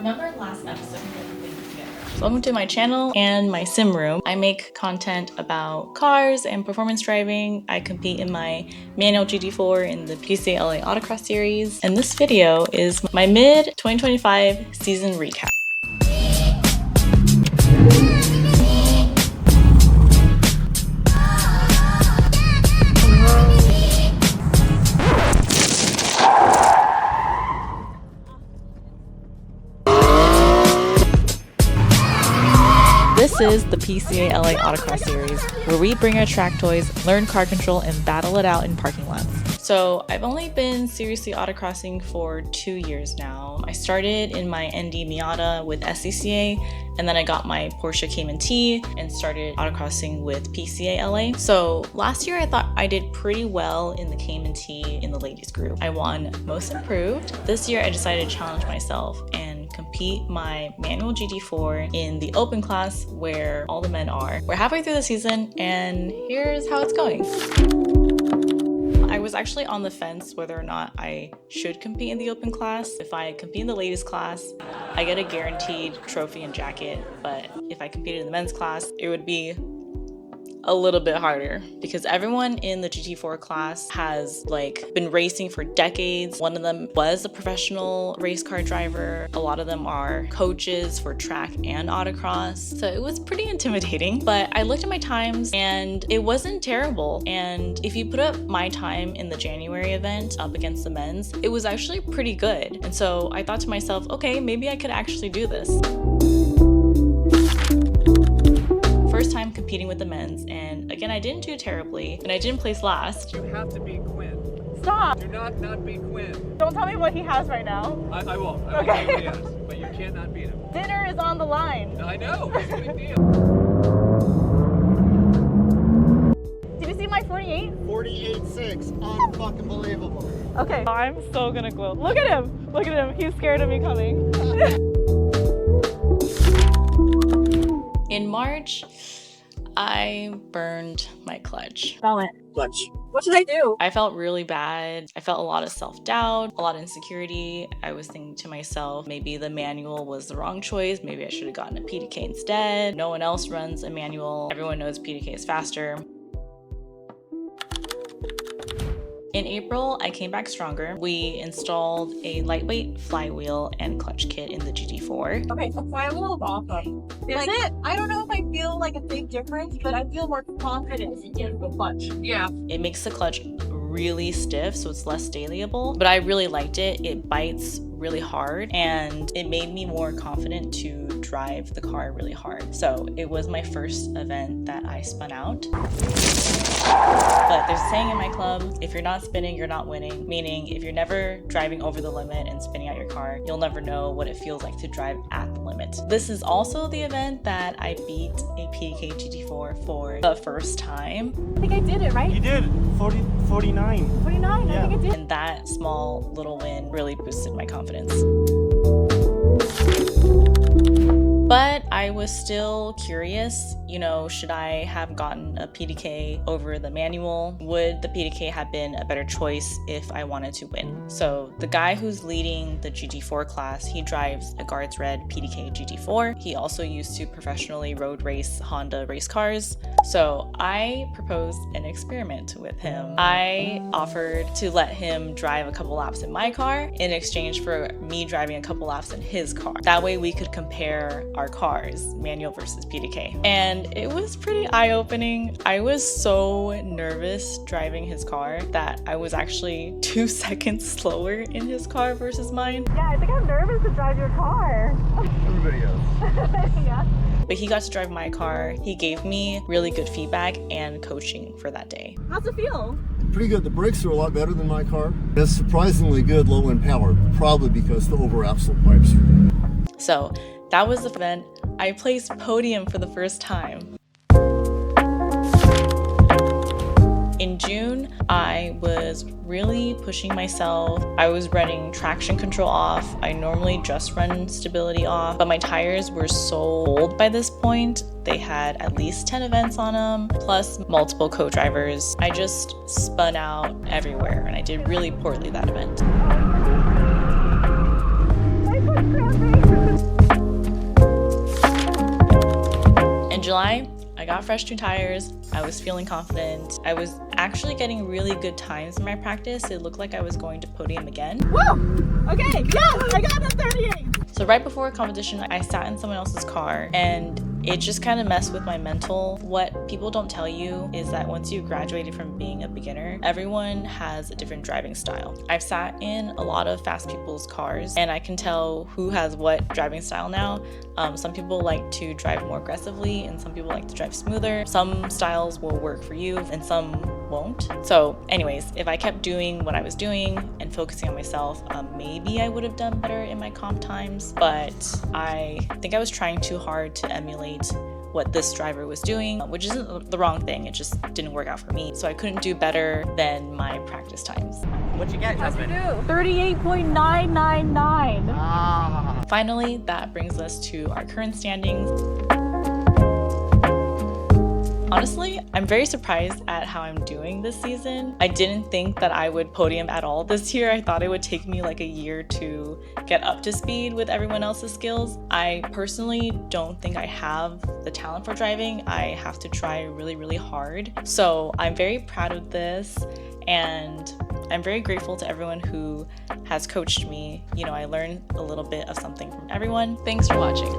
Remember last episode we did things together? Welcome to my channel and my sim room. I make content about cars and performance driving. I compete in my manual GT4 in the PCA-LA Autocross series. And this video is my mid-2025 season recap. This is the PCA-LA Autocross series, where we bring our track toys, learn car control, and battle it out in parking lots. So I've only been seriously autocrossing for 2 years now. I started in my ND Miata with SCCA, and then I got my Porsche Cayman-T and started autocrossing with PCA-LA. So last year I thought I did pretty well in the Cayman-T in the ladies group. I won most improved. This year I decided to challenge myself and compete my manual GT4 in the open class where all the men are. We're halfway through the season and here's how it's going. I was actually on the fence whether or not I should compete in the open class. If I compete in the ladies class, I get a guaranteed trophy and jacket, but if I competed in the men's class, it would be a little bit harder because everyone in the GT4 class has been racing for decades. One of them was a professional race car driver. A lot of them are coaches for track and autocross. So it was pretty intimidating, but I looked at my times and it wasn't terrible. And if you put up my time in the January event up against the men's, it was actually pretty good. And so I thought to myself, okay, maybe I could actually do this. First time competing with the men's, and again I didn't do terribly and I didn't place last. You have to beat Quinn. Stop! Do not beat Quinn. Don't tell me what he has right now. I won't. I won't tell you what he has, but you cannot beat him. Dinner is on the line. I know. It's a big deal. Did you see my 48? 48.6. Unfucking believable. Okay. I'm so gonna gloat. Look at him! Look at him. He's scared of me coming. In March, I burned my clutch. Clutch. What should I do? I felt really bad. I felt a lot of self-doubt, a lot of insecurity. I was thinking to myself, maybe the manual was the wrong choice. Maybe I should have gotten a PDK instead. No one else runs a manual. Everyone knows PDK is faster. In April, I came back stronger. We installed a lightweight flywheel and clutch kit in the GT4. Okay, the flywheel is awesome. Is it? I don't know if I feel like a big difference, but I feel more confident in the clutch. Yeah. It makes the clutch really stiff, so it's less stabilizable, but I really liked it. It bites really hard and it made me more confident to drive the car really hard. So it was my first event that I spun out. But there's a saying in my club, if you're not spinning, you're not winning. Meaning if you're never driving over the limit and spinning out your car, you'll never know what it feels like to drive at the limit. This is also the event that I beat a PDK GT4 for the first time. I think I did it, right? You did. 49. 49, Yeah. I think I did. And that small little win really boosted my confidence. But I was still curious, should I have gotten a PDK over the manual? Would the PDK have been a better choice if I wanted to win? So the guy who's leading the GT4 class, he drives a Guards Red PDK GT4. He also used to professionally road race Honda race cars. So I proposed an experiment with him. I offered to let him drive a couple laps in my car in exchange for me driving a couple laps in his car. That way we could compare our cars, manual versus PDK. And it was pretty eye-opening. I was so nervous driving his car that I was actually 2 seconds slower in his car versus mine. Yeah, I think I'm nervous to drive your car. Everybody is. Yeah. But he got to drive my car. He gave me really good feedback and coaching for that day. How's it feel? Pretty good. The brakes are a lot better than my car. It's surprisingly good low end power, probably because the over axle pipes. So that was the event. I placed podium for the first time. In June, I was really pushing myself. I was running traction control off. I normally just run stability off, but my tires were so old by this point. They had at least 10 events on them, plus multiple co-drivers. I just spun out everywhere, and I did really poorly that event. I got fresh new tires, I was feeling confident, I was actually getting really good times in my practice. It looked like I was going to podium again. Woo! Okay, yes, I got the 38. So right before a competition, I sat in someone else's car and it just kind of messed with my mental. What people don't tell you is that once you graduated from being a beginner, everyone has a different driving style. I've sat in a lot of fast people's cars and I can tell who has what driving style now. Some people like to drive more aggressively and some people like to drive smoother. Some styles will work for you and some won't. So anyways, if I kept doing what I was doing and focusing on myself, maybe I would have done better in my comp times, but I think I was trying too hard to emulate what this driver was doing, which isn't the wrong thing, it just didn't work out for me. So I couldn't do better than my practice times. What'd you get, Jasmine? 38.999. Finally, that brings us to our current standings. Honestly, I'm very surprised at how I'm doing this season. I didn't think that I would podium at all this year. I thought it would take me like a year to get up to speed with everyone else's skills. I personally don't think I have the talent for driving. I have to try really, really hard. So I'm very proud of this and I'm very grateful to everyone who has coached me. You know, I learned a little bit of something from everyone. Thanks for watching.